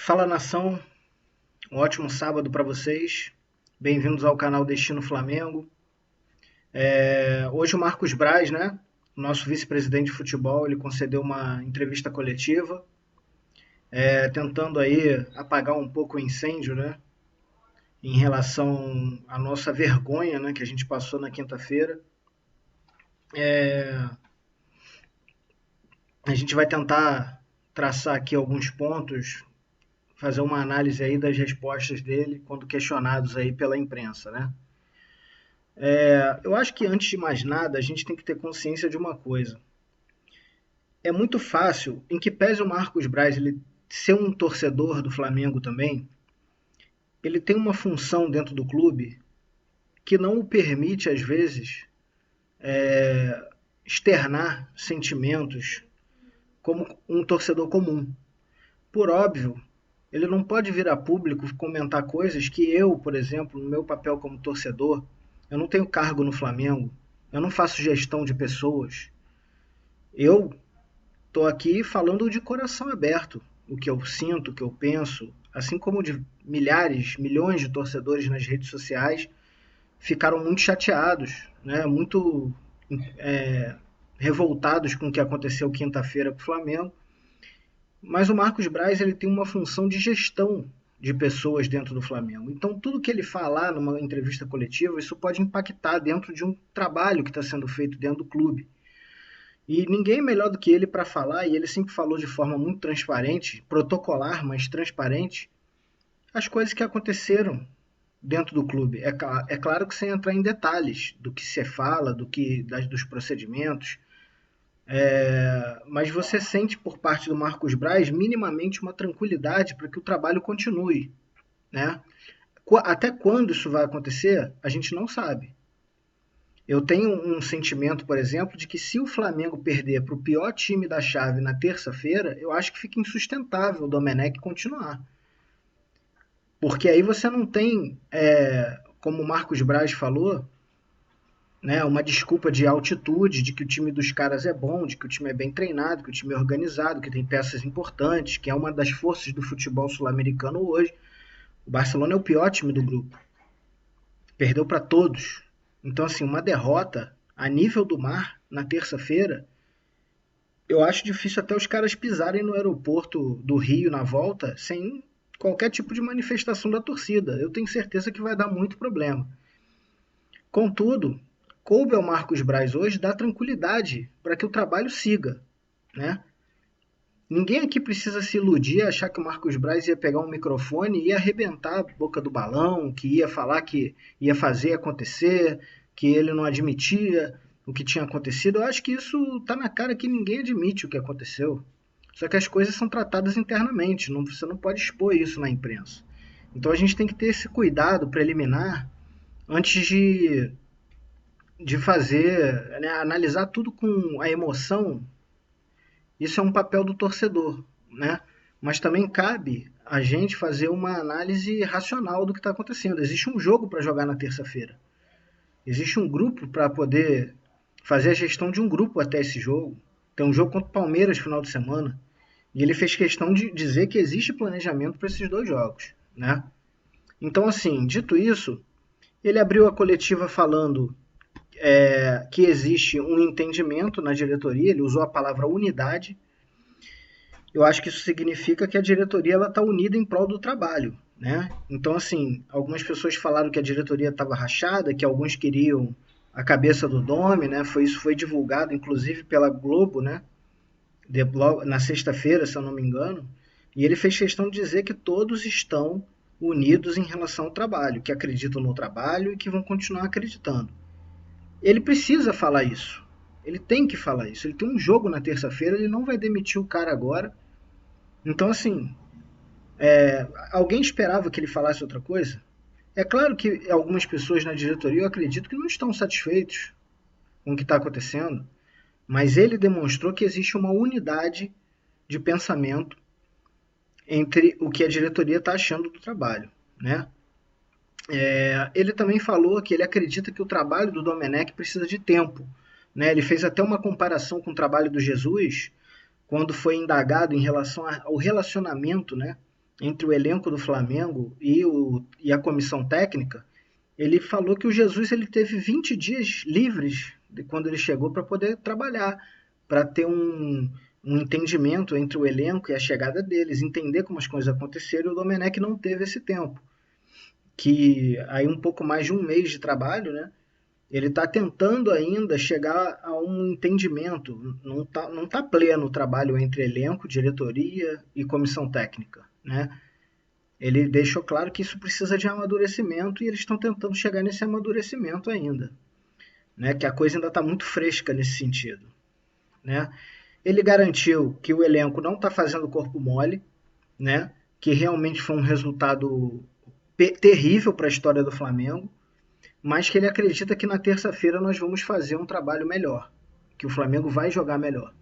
Fala nação, um ótimo sábado para vocês. Bem-vindos ao canal Destino Flamengo. Hoje o Marcos Braz, né, nosso vice-presidente de futebol, ele concedeu uma entrevista coletiva, tentando aí apagar um pouco o incêndio, né, em relação à nossa vergonha, né, que a gente passou na quinta-feira. A gente vai tentar traçar aqui alguns pontos, fazer uma análise aí das respostas dele quando questionados aí pela imprensa, né? Eu acho que antes de mais nada a gente tem que ter consciência de uma coisa. É muito fácil, em que pese o Marcos Braz ele ser um torcedor do Flamengo também, ele tem uma função dentro do clube que não o permite, às vezes, externar sentimentos como um torcedor comum. Por óbvio, ele não pode vir a público comentar coisas que eu, por exemplo, no meu papel como torcedor, eu não tenho cargo no Flamengo, eu não faço gestão de pessoas. Eu estou aqui falando de coração aberto, o que eu sinto, o que eu penso, assim como de milhares, milhões de torcedores nas redes sociais ficaram muito chateados, né, muito é, revoltados com o que aconteceu quinta-feira com o Flamengo. Mas o Marcos Braz ele tem uma função de gestão de pessoas dentro do Flamengo. Então, tudo que ele falar numa entrevista coletiva, isso pode impactar dentro de um trabalho que está sendo feito dentro do clube. E ninguém melhor do que ele para falar, e ele sempre falou de forma muito transparente, protocolar, mas transparente, as coisas que aconteceram dentro do clube. É claro que sem entrar em detalhes do que se fala, dos procedimentos, mas você sente por parte do Marcos Braz minimamente uma tranquilidade para que o trabalho continue. Né? Até quando isso vai acontecer, a gente não sabe. Eu tenho um sentimento, por exemplo, de que se o Flamengo perder para o pior time da chave na terça-feira, eu acho que fica insustentável o Domenech continuar. Porque aí você não tem, como o Marcos Braz falou, né, uma desculpa de altitude, de que o time dos caras é bom, de que o time é bem treinado, que o time é organizado, que tem peças importantes, que é uma das forças do futebol sul-americano hoje. O Barcelona é o pior time do grupo. Perdeu para todos. Então, assim, uma derrota a nível do mar na terça-feira, eu acho difícil até os caras pisarem no aeroporto do Rio na volta sem qualquer tipo de manifestação da torcida. Eu tenho certeza que vai dar muito problema. Contudo, coube ao Marcos Braz hoje dar tranquilidade para que o trabalho siga, né? Ninguém aqui precisa se iludir, achar que o Marcos Braz ia pegar um microfone e ia arrebentar a boca do balão, que ia falar que ia fazer acontecer, que ele não admitia o que tinha acontecido. Eu acho que isso está na cara que ninguém admite o que aconteceu. Só que as coisas são tratadas internamente, você não pode expor isso na imprensa. Então a gente tem que ter esse cuidado preliminar antes de fazer, né, analisar tudo com a emoção. Isso é um papel do torcedor, né? Mas também cabe a gente fazer uma análise racional do que está acontecendo. Existe um jogo para jogar na terça-feira. Existe um grupo para poder fazer a gestão de um grupo até esse jogo. Tem um jogo contra o Palmeiras no final de semana. E ele fez questão de dizer que existe planejamento para esses dois jogos, né? Então, assim, dito isso, ele abriu a coletiva falando que existe um entendimento na diretoria, ele usou a palavra unidade. Eu acho que isso significa que a diretoria está unida em prol do trabalho, né? Então, assim, algumas pessoas falaram que a diretoria estava rachada, que alguns queriam a cabeça do Domi, né? Isso foi divulgado, inclusive, pela Globo, né? Na sexta-feira, se eu não me engano. E ele fez questão de dizer que todos estão unidos em relação ao trabalho, que acreditam no trabalho e que vão continuar acreditando. Ele precisa falar isso. Ele tem que falar isso. Ele tem um jogo na terça-feira, ele não vai demitir o cara agora. Então, assim, alguém esperava que ele falasse outra coisa? É claro que algumas pessoas na diretoria, eu acredito, que não estão satisfeitos com o que está acontecendo, mas ele demonstrou que existe uma unidade de pensamento entre o que a diretoria está achando do trabalho, né? Ele também falou que ele acredita que o trabalho do Domenech precisa de tempo, né? Ele fez até uma comparação com o trabalho do Jesus, quando foi indagado em relação ao relacionamento, né, entre o elenco do Flamengo e a comissão técnica, ele falou que o Jesus ele teve 20 dias livres de quando ele chegou para poder trabalhar, para ter um entendimento entre o elenco e a chegada deles, entender como as coisas aconteceram, e o Domenech não teve esse tempo. Que aí um pouco mais de um mês de trabalho, né? Ele está tentando ainda chegar a um entendimento, não tá pleno o trabalho entre elenco, diretoria e comissão técnica, né? Ele deixou claro que isso precisa de amadurecimento e eles estão tentando chegar nesse amadurecimento ainda, né? Que a coisa ainda está muito fresca nesse sentido, né? Ele garantiu que o elenco não está fazendo corpo mole, né? Que realmente foi um resultado terrível para a história do Flamengo, mas que ele acredita que na terça-feira nós vamos fazer um trabalho melhor, que o Flamengo vai jogar melhor.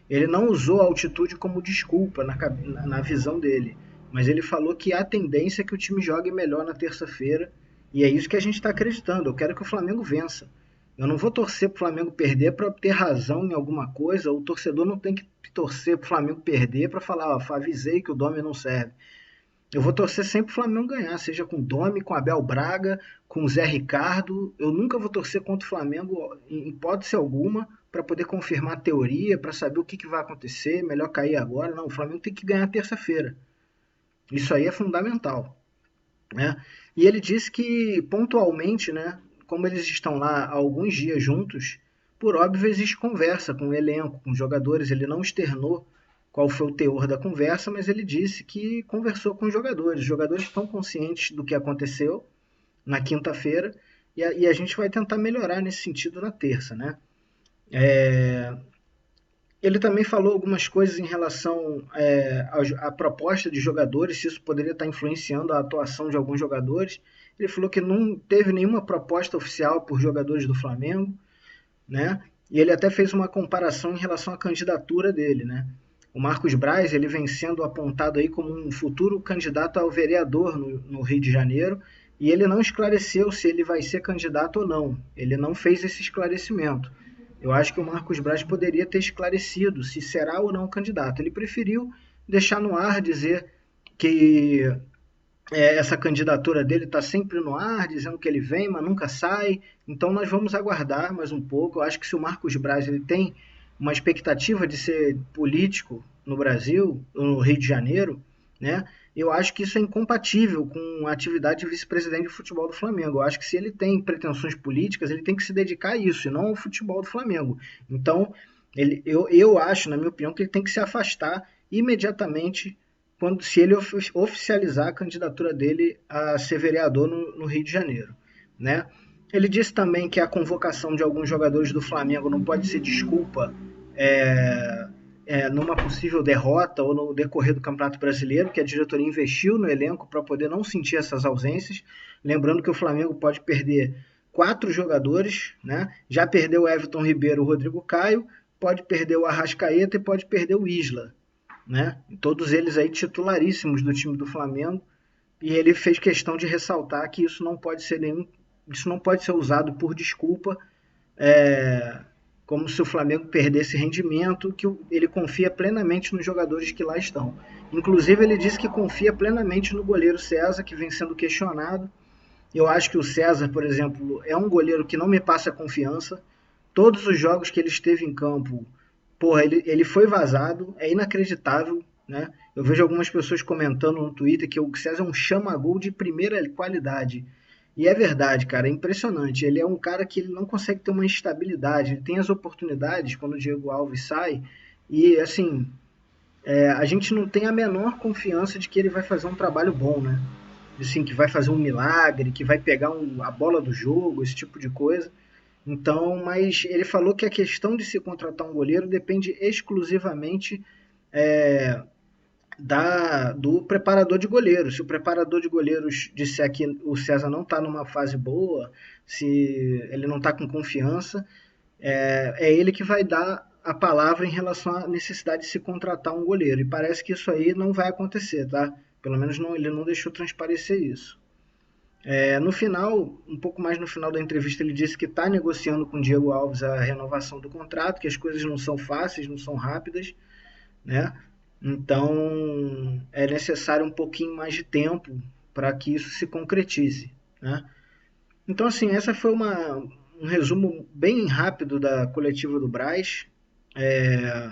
Ele não usou a altitude como desculpa na visão dele, mas ele falou que a tendência é que o time jogue melhor na terça-feira, e é isso que a gente está acreditando. Eu quero que o Flamengo vença. Eu não vou torcer para o Flamengo perder para ter razão em alguma coisa. O torcedor não tem que torcer para o Flamengo perder para falar, ó, avisei que o Dome não serve. Eu vou torcer sempre para o Flamengo ganhar, seja com Domi, com Abel Braga, com Zé Ricardo. Eu nunca vou torcer contra o Flamengo em hipótese alguma para poder confirmar a teoria, para saber o que vai acontecer, melhor cair agora. Não, o Flamengo tem que ganhar terça-feira. Isso aí é fundamental, né? E ele disse que pontualmente, né, como eles estão lá há alguns dias juntos, por óbvio existe conversa com o elenco, com os jogadores. Ele não externou qual foi o teor da conversa, mas ele disse que conversou com os jogadores. Os jogadores estão conscientes do que aconteceu na quinta-feira e a gente vai tentar melhorar nesse sentido na terça, né? Ele também falou algumas coisas em relação à proposta de jogadores, se isso poderia estar influenciando a atuação de alguns jogadores. Ele falou que não teve nenhuma proposta oficial por jogadores do Flamengo, né? E ele até fez uma comparação em relação à candidatura dele, né? O Marcos Braz ele vem sendo apontado aí como um futuro candidato ao vereador no Rio de Janeiro, e ele não esclareceu se ele vai ser candidato ou não. Ele não fez esse esclarecimento. Eu acho que o Marcos Braz poderia ter esclarecido se será ou não candidato. Ele preferiu deixar no ar, dizer que essa candidatura dele está sempre no ar, dizendo que ele vem, mas nunca sai. Então nós vamos aguardar mais um pouco. Eu acho que se o Marcos Braz ele tem uma expectativa de ser político no Brasil, no Rio de Janeiro, né? Eu acho que isso é incompatível com a atividade de vice-presidente de futebol do Flamengo. Eu acho que se ele tem pretensões políticas, ele tem que se dedicar a isso, e não ao futebol do Flamengo. Então, eu acho, na minha opinião, que ele tem que se afastar imediatamente se ele oficializar a candidatura dele a ser vereador no Rio de Janeiro, né? Ele disse também que a convocação de alguns jogadores do Flamengo não pode ser desculpa numa possível derrota ou no decorrer do Campeonato Brasileiro, que a diretoria investiu no elenco para poder não sentir essas ausências. Lembrando que o Flamengo pode perder 4 jogadores, né? Já perdeu o Everton Ribeiro, o Rodrigo Caio, pode perder o Arrascaeta e pode perder o Isla, né? Todos eles aí titularíssimos do time do Flamengo, e ele fez questão de ressaltar que isso não pode ser usado por desculpa, como se o Flamengo perdesse rendimento, que ele confia plenamente nos jogadores que lá estão. Inclusive ele disse que confia plenamente no goleiro César, que vem sendo questionado. Eu acho que o César, por exemplo, é um goleiro que não me passa confiança. Todos os jogos que ele esteve em campo, porra, ele foi vazado, é inacreditável, né? Eu vejo algumas pessoas comentando no Twitter que o César é um chama-gol de primeira qualidade. E é verdade, cara, é impressionante. Ele é um cara que ele não consegue ter uma estabilidade. Ele tem as oportunidades quando o Diego Alves sai. E, assim, a gente não tem a menor confiança de que ele vai fazer um trabalho bom, né? Assim, que vai fazer um milagre, que vai pegar a bola do jogo, esse tipo de coisa. Então, mas ele falou que a questão de se contratar um goleiro depende exclusivamente do preparador de goleiros. Se o preparador de goleiros disser que o César não está numa fase boa, se ele não está com confiança, é ele que vai dar a palavra em relação à necessidade de se contratar um goleiro. E parece que isso aí não vai acontecer, tá? Pelo menos ele não deixou transparecer isso. No final, um pouco mais no final da entrevista, ele disse que está negociando com o Diego Alves a renovação do contrato, que as coisas não são fáceis, não são rápidas, né? Então, é necessário um pouquinho mais de tempo para que isso se concretize, né? Então, assim, essa foi um resumo bem rápido da coletiva do Braz. É,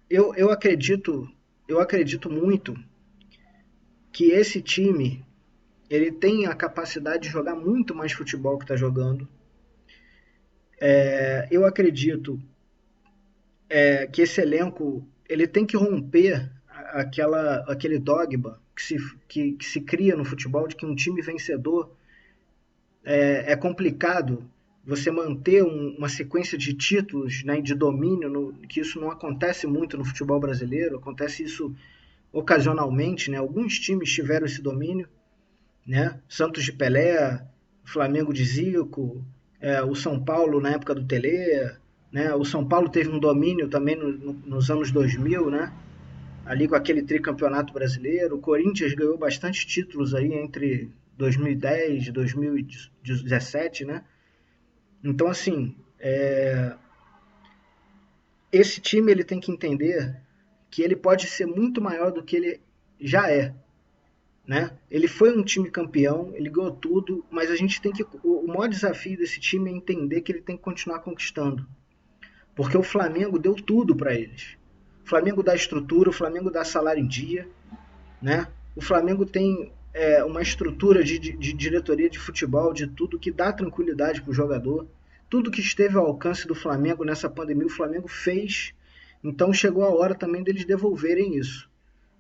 eu, eu acredito, eu acredito muito que esse time ele tem a capacidade de jogar muito mais futebol que está jogando. Eu acredito que esse elenco ele tem que romper aquele dogma que se cria no futebol de que um time vencedor é complicado você manter uma sequência de títulos, né, de domínio, que isso não acontece muito no futebol brasileiro, acontece isso ocasionalmente, né? Alguns times tiveram esse domínio, né? Santos de Pelé, Flamengo de Zico, o São Paulo na época do Tele, né? O São Paulo teve um domínio também nos anos 2000, né? Ali com aquele tricampeonato brasileiro. O Corinthians ganhou bastante títulos aí entre 2010 e 2017, né? Então, assim, esse time ele tem que entender que ele pode ser muito maior do que ele já é, né? Ele foi um time campeão, ele ganhou tudo, mas a gente tem que o maior desafio desse time é entender que ele tem que continuar conquistando, porque o Flamengo deu tudo para eles. O Flamengo dá estrutura, o Flamengo dá salário em dia, né? O Flamengo tem uma estrutura de diretoria de futebol, de tudo que dá tranquilidade para o jogador. Tudo que esteve ao alcance do Flamengo nessa pandemia, o Flamengo fez. Então chegou a hora também deles devolverem isso,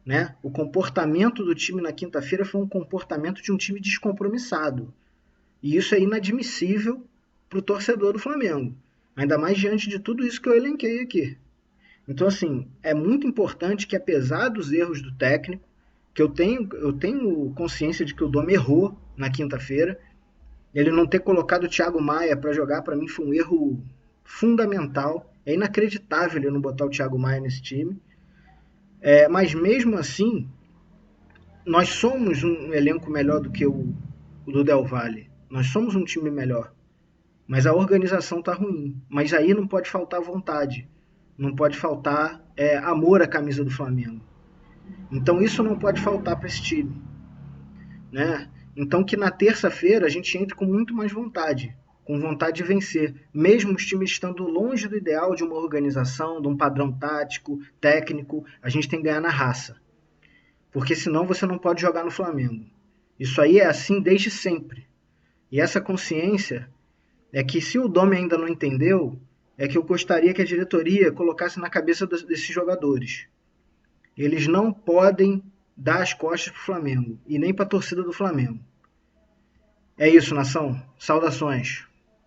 né? O comportamento do time na quinta-feira foi um comportamento de um time descompromissado. E isso é inadmissível para o torcedor do Flamengo. Ainda mais diante de tudo isso que eu elenquei aqui. Então, assim, é muito importante que, apesar dos erros do técnico, que eu tenho consciência de que o Dome errou na quinta-feira, ele não ter colocado o Thiago Maia para jogar, para mim, foi um erro fundamental. É inacreditável ele não botar o Thiago Maia nesse time. Mas mesmo assim, nós somos um elenco melhor do que o do Del Valle. Nós somos um time melhor. Mas a organização está ruim. Mas aí não pode faltar vontade. Não pode faltar amor à camisa do Flamengo. Então isso não pode faltar para esse time, né? Então que na terça-feira a gente entre com muito mais vontade, com vontade de vencer, mesmo os times estando longe do ideal de uma organização, de um padrão tático, técnico, a gente tem que ganhar na raça, porque senão você não pode jogar no Flamengo. Isso aí é assim desde sempre. E essa consciência é que, se o Domi ainda não entendeu, é que eu gostaria que a diretoria colocasse na cabeça desses jogadores. Eles não podem dar as costas para o Flamengo e nem para a torcida do Flamengo. É isso, nação. Saudações.